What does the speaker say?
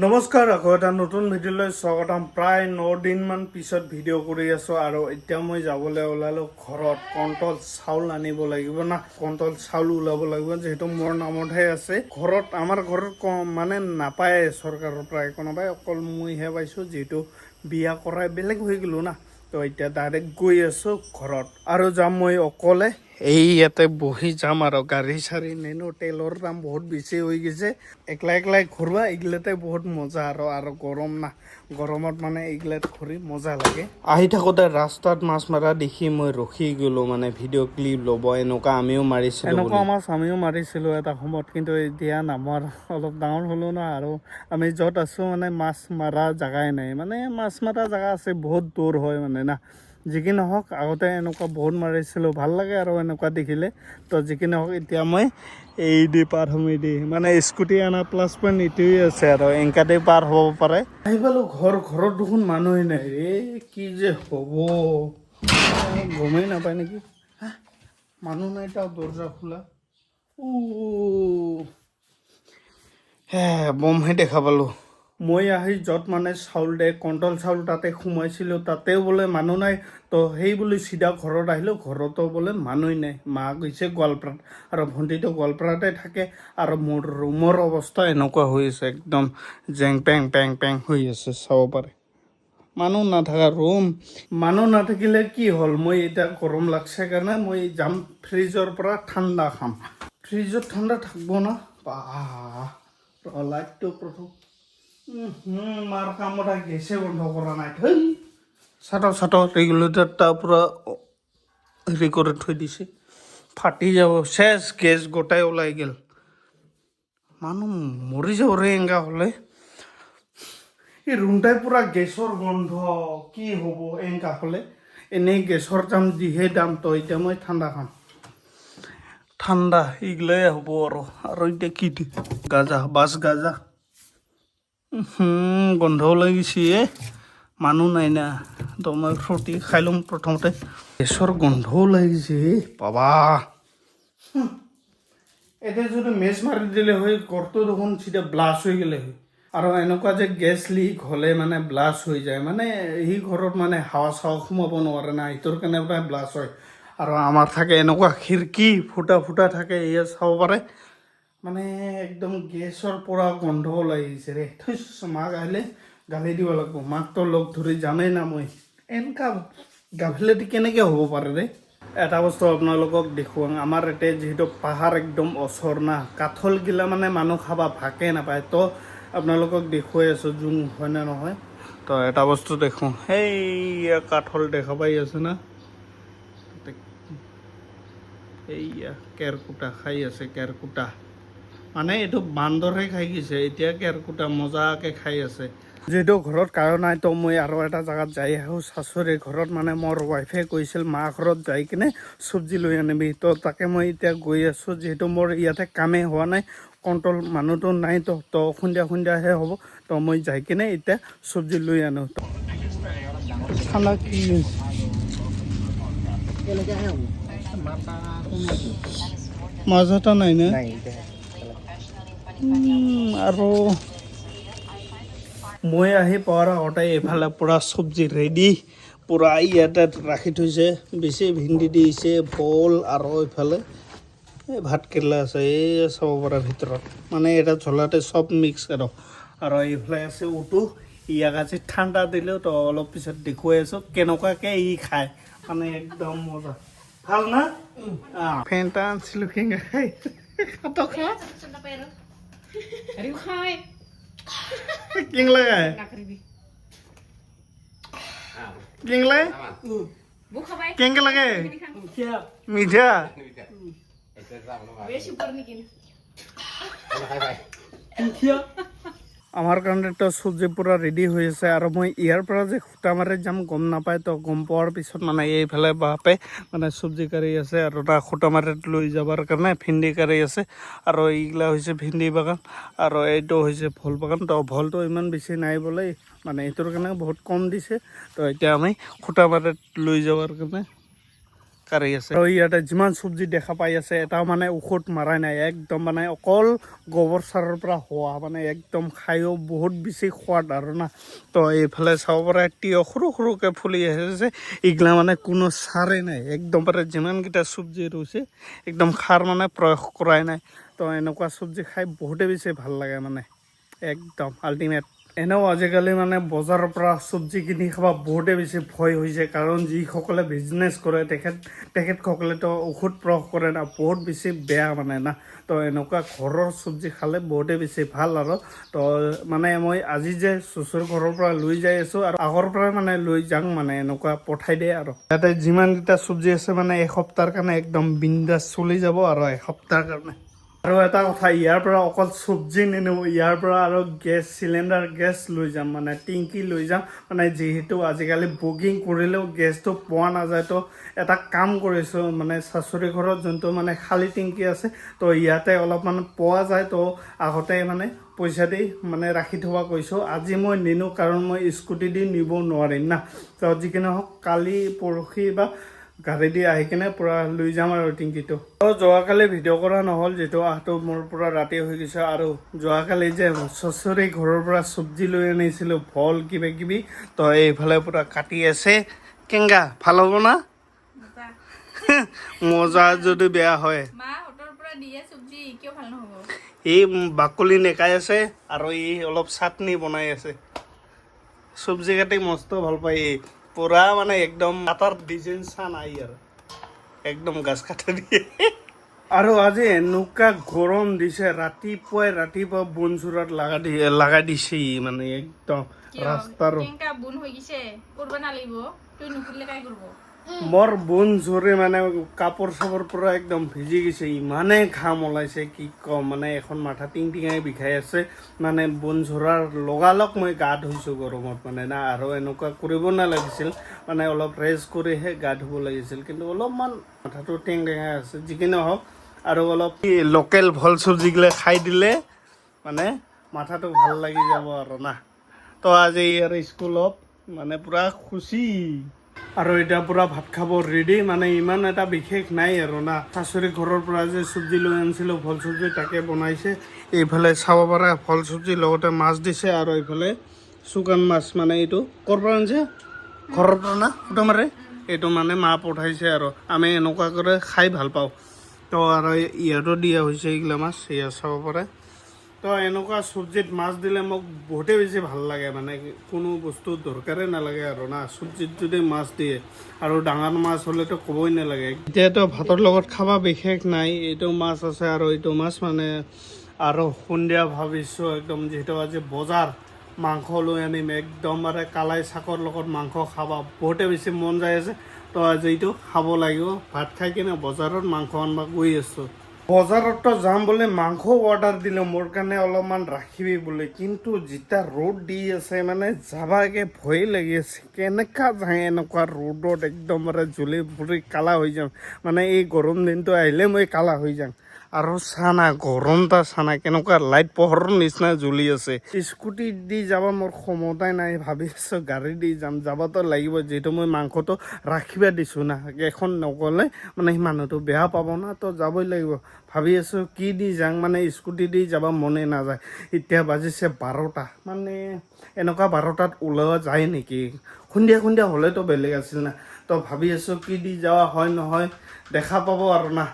নমস্কাৰ আকৌ এটা নতুন ভিডিঅ'লৈ স্বাগতম। প্ৰায় 9 দিনমান পিছত ভিডিঅ' কৰি আছোঁ আৰু এতিয়া মই যাবলৈ ওলালোঁ ঘৰত কণ্ট্ৰল চাউল আনিব লাগিব না, কণ্ট্ৰল চাউল ওলাব লাগিব যিহেতু মোৰ নামতহে আছে। ঘৰত আমাৰ ঘৰত মানে নাপায় চৰকাৰৰ প্ৰায় কোনোবাই, অকল মইহে পাইছোঁ যিহেতু বিয়া কৰাই বেলেগ হৈ গ'লোঁ না। তো এতিয়া ডাইৰেক্ট গৈ আছোঁ ঘৰত আৰু যাম মই অকলে। এই ইয়াতে বহি যাম আৰু গাড়ী চাড়ী নিনো, তেলৰ দাম বহুত বেছি হৈ গৈছে। একলাই ঘূৰবা এইগিলাতে বহুত মজা আৰু গৰম না, গৰমত মানে এইগিলাত ঘূৰি মজা লাগে। আহি থাকোঁতে ৰাস্তাত মাছ মাৰা দেখি মই ৰখি গ'লোঁ, মানে ভিডিঅ' ক্লিপ ল'ব। এনেকুৱা আমিও মাৰিছিলোঁ, এনেকুৱা মাছ আমিও মাৰিছিলোঁ এটা সময়ত, কিন্তু এতিয়া নামাৰ অলপ ডাঙৰ হ'লোঁ না। আৰু আমি য'ত আছোঁ মানে মাছ মাৰা জেগাই নাই, মানে মাছ মাৰা জেগা আছে বহুত দূৰ হয় মানে না। যিকি নহওক আগতে এনেকুৱা বহুত মাৰিছিলোঁ, ভাল লাগে আৰু এনেকুৱা দেখিলে। তো যিকি নহওক এতিয়া মই এই দি পাৰ হ'মেই দি, মানে স্কুটি অনা প্লাছ পইণ্ট এইটোৱে আছে আৰু এংকাতে পাৰ হ'ব পাৰে। আহি পালোঁ ঘৰত দেখোন মানুহে নাই। কি যে হ'ব গমেই নাপায় নেকি, মানুহ নাই তাও দৰ্জা খোলা। বমহে দেখা পালোঁ। মই আহি য'ত মানে চাউল দে কণ্ট্ৰল চাউল তাতে সোমাইছিলোঁ, তাতেও বোলে মানুহ নাই। তো সেই বুলি চিধা ঘৰত আহিলোঁ, ঘৰতো বোলে মানুহ নাই। মা গৈছে গোৱালপাৰাত আৰু ভণ্টিটো গোৱালপাৰাতে থাকে। আৰু মোৰ ৰুমৰ অৱস্থা এনেকুৱা হৈ আছে, একদম জেং পেং হৈ আছে, চাব পাৰে। মানুহ নাথাকা ৰুম, মানুহ নাথাকিলে কি হ'ল, মই এতিয়া গৰম লাগছে কাৰণে মই যাম ফ্ৰিজৰ পৰা ঠাণ্ডা খাম। ফ্ৰিজত ঠাণ্ডা থাকিব না, লাইটটো প্ৰথম মাৰ কামত গেছে বন্ধ কৰা নাই। চাটৰ ৰেগুলেটাৰটা পূৰা হেৰি কৰি থৈ দিছে, ফাটি যাব চেচ, গেছ গোটাই ওলাই গ'ল। মানুহ মৰি যাব ৰে এংগা হ'লে। এই ৰুমটাই পূৰা গেছৰ গোন্ধ, কি হ'ব এংকা হ'লে। এনেই গেছৰ দাম যিহে দাম, তো এতিয়া মই ঠাণ্ডা খাম। ঠাণ্ডা এইগিলাই হ'ব আৰু এতিয়া কি বাছ গাজা গোন্ধও লাগিছে। মানুহ নাই না, তো মই ফ্ৰুটি খাই ল'ম প্ৰথমতে। গেছৰ গোন্ধও লাগিছে বাবা। এতিয়া যদি মেচ মাৰি দিলে হয়, ঘৰটো দেখোন চিধা ব্লাষ্ট হৈ গ'লে হয়। আৰু এনেকুৱা যে গেছ লিক হ'লে মানে ব্লাষ্ট হৈ যায়, মানে সেই ঘৰত মানে হাৱা চাৱা সোমাব নোৱাৰে না, সেইটোৰ কাৰণে প্ৰায় ব্লাষ্ট হয়। আৰু আমাৰ থাকে এনেকুৱা খিৰিকী ফুটা থাকে, এয়া চাব পাৰে। মানে একদম গেছৰ পৰা গোন্ধ ওলাই আহিছে ৰে। মাক আহিলে গালি দিব লাগিব, মাকটো লগ ধৰি যামেই না মই। এনেকা গাফিলতি কেনেকৈ হ'ব পাৰে ৰে। এটা বস্তু আপোনালোকক দেখুৱাওঁ, আমাৰ ইয়াতে যিহেতু পাহাৰ একদম ওচৰ না, কাঠলগিলা মানে মানুহ খাবা ভাকে নাপায়। তো আপোনালোকক দেখুৱাই আছোঁ জুম হয়নে নহয়। তো এটা বস্তু দেখোঁ, সেইয়া কাঠল দেখা পাই আছে না, এইয়া কেৰকুটা খাই আছে, কেৰকুটা মানে এইটো বান্দৰহে খাই গৈছে, এতিয়া কেৰকুটা মজাকৈ খাই আছে। যিহেতু ঘৰত কাৰো নাই, তো মই আৰু এটা জেগাত যাই আহোঁ চাচুৰে ঘৰত। মানে মোৰ ৱাইফে কৈছিল মা ঘৰত যাই কিনে চব্জি লৈ আনিবি, তো তাকে মই এতিয়া গৈ আছোঁ। যিহেতু মোৰ ইয়াতে কামেই হোৱা নাই, কণ্ট্ৰল মানুহটো নাই, তো সন্ধিয়াহে হ'ব। তো মই যাই কিনে এতিয়া চব্জি লৈ আনো। ঠাণ্ডা কি মাছ এটা নাই না, আৰু মই আহি পোৱাৰ আগতে এইফালে পূৰা চব্জি ৰেডি, পূৰা ইয়াতে ৰাখি থৈছে। বেছি ভিন্দি দিছে, ভোল আৰু এইফালে এই ভাত কেৰেলা আছে, এই চাব পৰা ভিতৰত মানে এটা ঝোলাতে চব মিক্স আৰু এইফালে আছে উটো। ইয়াক আজি ঠাণ্ডা দিলেও, তো অলপ পিছত দেখুৱাই আছোঁ কেনেকুৱাকৈ ই খায়, মানে একদম মজা ভাল না। ফেনটা আনিছিলোঁ কেনেকৈ খাই কিং লাগে কেনেকৈ লাগে মিঠা। আমাৰ কাৰণেতো চব্জি পূৰা ৰেডি হৈ আছে। আৰু মই ইয়াৰ পৰা যে খুটামাৰিত যাম গম নাপায়, তো গম পোৱাৰ পিছত মানে এইফালে বাপে মানে চব্জি কাঢ়ি আছে আৰু তাৰ খুটামাৰিত লৈ যাবৰ কাৰণে ভেন্দি কাঢ়ি আছে। আৰু এইগিলা হৈছে ভেন্দি বাগান আৰু এইটো হৈছে ভোল বাগান। তো ভোলটো ইমান বেছি নাই বোলে, মানে এইটোৰ কাৰণে বহুত কম দিছে। তো এতিয়া আমি খুটামাৰিত লৈ যাবৰ কাৰণে কাঢ়ি আছে আৰু ইয়াতে যিমান চব্জি দেখা পাই আছে এটা মানে ঔষধ মাৰাই নাই একদম মানে অকল গোবৰ সাৰৰ পৰা হোৱা মানে একদম খায়ো বহুত বেছি সোৱাদ আৰু না তো এইফালে চাব পৰা তিয়হ সৰু সৰুকৈ ফুলি আছে এইগিলা মানে কোনো সাৰেই নাই একদম পাৰে যিমানকেইটা চব্জি ৰৈছে একদম সাৰ মানে প্ৰয়োগ কৰাই নাই তো এনেকুৱা চব্জি খাই বহুতে বেছি ভাল লাগে মানে একদম আল্টিমেট এনেও আজিকালি মানে বজাৰৰ পৰা চব্জি কিনি খাব বহুতে বেছি ভয় হৈছে কাৰণ যিসকলে বিজনেছ কৰে তেখেতসকলেতো ঔষধ প্ৰয়োগ কৰে না বহুত বেছি বেয়া মানে না তো এনেকুৱা ঘৰৰ চব্জি খালে বহুতে বেছি ভাল আৰু তো মানে মই আজি যে চুচুৰ ঘৰৰ পৰা লৈ যাই আছোঁ আৰু আগৰ পৰাই মানে লৈ যাওঁ মানে এনেকুৱা পঠাই দিয়ে আৰু ইয়াতে যিমানকেইটা চব্জি আছে মানে এসপ্তাহৰ কাৰণে একদম বিন্দাছ চলি যাব আৰু এসপ্তাহৰ কাৰণে আৰু এটা কথা ইয়াৰ পৰা অকল চব্জি নিনিওঁ ইয়াৰ পৰা আৰু গেছ চিলিণ্ডাৰ গেছ লৈ যাম মানে টেংকি লৈ যাম মানে যিহেতু আজিকালি বুকিং কৰিলেও গেছটো পোৱা নাযায় তো এটা কাম কৰিছোঁ মানে চাচুৰি ঘৰত যোনটো মানে খালী টেংকি আছে তো ইয়াতে অলপমান পোৱা যায় তো আগতে মানে পইচা দি মানে ৰাখি থোৱা কৈছোঁ আজি মই নিনিওঁ কাৰণ মই স্কুটি দি নিব নোৱাৰিম না তো যিকি নহওক কালি পৰহি বা গাড়ী দি আহি কিনে পূৰা লৈ যাম আৰু টেংকিটো আৰু যোৱাকালি ভিডিঅ' কৰা নহ'ল যিটো আহটো মোৰ পূৰা ৰাতি হৈ গৈছে আৰু যোৱাকালি যে চচৰি ঘৰৰ পৰা চব্জি লৈ আনিছিলোঁ ভল কিবা কিবি তো এইফালে পূৰা কাটি আছে কেংগা ভাল হ'ব না মজা যদি বেয়া হয় এই বাকলি নেকাই আছে আৰু এই অলপ চাটনি বনাই আছে চব্জি কাটি মস্ত ভাল পায় পুৰা মানে একদম কাটাৰ ডিজাইন চা নাই আৰু একদম গাছ কাটা দিয়ে আৰু আজি এনেকুৱা গৰম দিছে ৰাতিপুৱা বনচুৰত লগাই দিছে মানে একদম ৰাস্তাৰ মোৰ বন জোৰে মানে কাপোৰ চাপোৰ পৰা একদম ভিজি গৈছে ইমানে ঘাম ওলাইছে কি কম মানে এখন মাথা টিঙাই বিষাই আছে মানে বন ঝৰাৰ লগালগ মই গা ধুইছোঁ গৰমত মানে না আৰু এনেকুৱা কৰিব নালাগিছিল মানে অলপ ৰেষ্ট কৰিহে গা ধুব লাগিছিল কিন্তু অলপমান মাথাটো টেঙাই আছে যিকি নহওক আৰু অলপ লোকেল ভল চব্জিগিলা খাই দিলে মানে মাথাটো ভাল লাগি যাব আৰু না তো আজি ইয়াৰ স্কুলত মানে পূৰা খুচি আৰু এতিয়া পূৰা ভাত খাব ৰেডি মানে ইমান এটা বিশেষ নাই আৰু না শাশুড়ি ঘৰৰ পৰা যে চব্জি লৈ আনিছিলোঁ ভল চব্জি তাকে বনাইছে এইফালে চাব পৰা ভল চব্জিৰ লগতে মাছ দিছে আৰু এইফালে শুকান মাছ মানে এইটো ক'ৰ পৰা আনিছে ঘৰৰ পৰা না ফুটা মাৰে এইটো মানে মা পঠাইছে আৰু আমি এনেকুৱা কৰি খাই ভাল পাওঁ তো আৰু ইয়াতো দিয়া হৈছে এইগিলা মাছ ইয়াত চাব পাৰে তো এনেকুৱা চব্জিত মাছ দিলে মোক বহুতেই বেছি ভাল লাগে মানে কোনো বস্তু দৰকাৰেই নালাগে আৰু না চব্জিত যদি মাছ দিয়ে আৰু ডাঙৰ মাছ হ'লেতো ক'বই নালাগে এতিয়াতো ভাতৰ লগত খাবা বিশেষ নাই এইটো মাছ আছে আৰু এইটো মাছ মানে আৰু সন্ধিয়া ভাবিছোঁ একদম যিহেতু আজি বজাৰ মাংস লৈ আনিম একদম মানে কালাই শাকৰ লগত মাংস খাবা বহুতে বেছি মন যায় আছে তো আজি এইটো খাব লাগিব ভাত খাই কিনে বজাৰত মাংস আনবা গৈ আছোঁ বজাৰতো যাম বোলে মাংস অৰ্ডাৰ দিলোঁ মোৰ কাৰণে অলপমান ৰাখিবি বোলে কিন্তু যেতিয়া ৰ'দ দি আছে মানে যাবাকে ভয় লাগি আছে কেনেকুৱা যায় এনেকুৱা ৰ'দত একদম মানে জ্বলি পুৰি কালা হৈ যাম মানে এই গৰম দিনটো আহিলে মই কালা হৈ যাম আৰু চানা গৰমটা চানা কেনেকুৱা লাইট পোহৰৰ নিচিনা জ্বলি আছে স্কুটি দি যাব মোৰ ক্ষমতাই নাই ভাবি আছোঁ গাড়ী দি যাম যাবতো লাগিব যিহেতু মই মাংসটো ৰাখিবা দিছোঁ না এখন নগ'লে মানে সেই মানুহটো বেয়া পাব না তো যাবই লাগিব ভাবি আছোঁ কি দি যাওঁ মানে স্কুটি দি যাব মনে নাযায় এতিয়া বাজিছে 12টা মানে এনেকুৱা 12টাত ওলোৱা যায় নেকি সন্ধিয়া হ'লেতো বেলেগ আছিল না তো ভাবি আছোঁ কি দি যোৱা হয় নহয় দেখা পাব আৰু না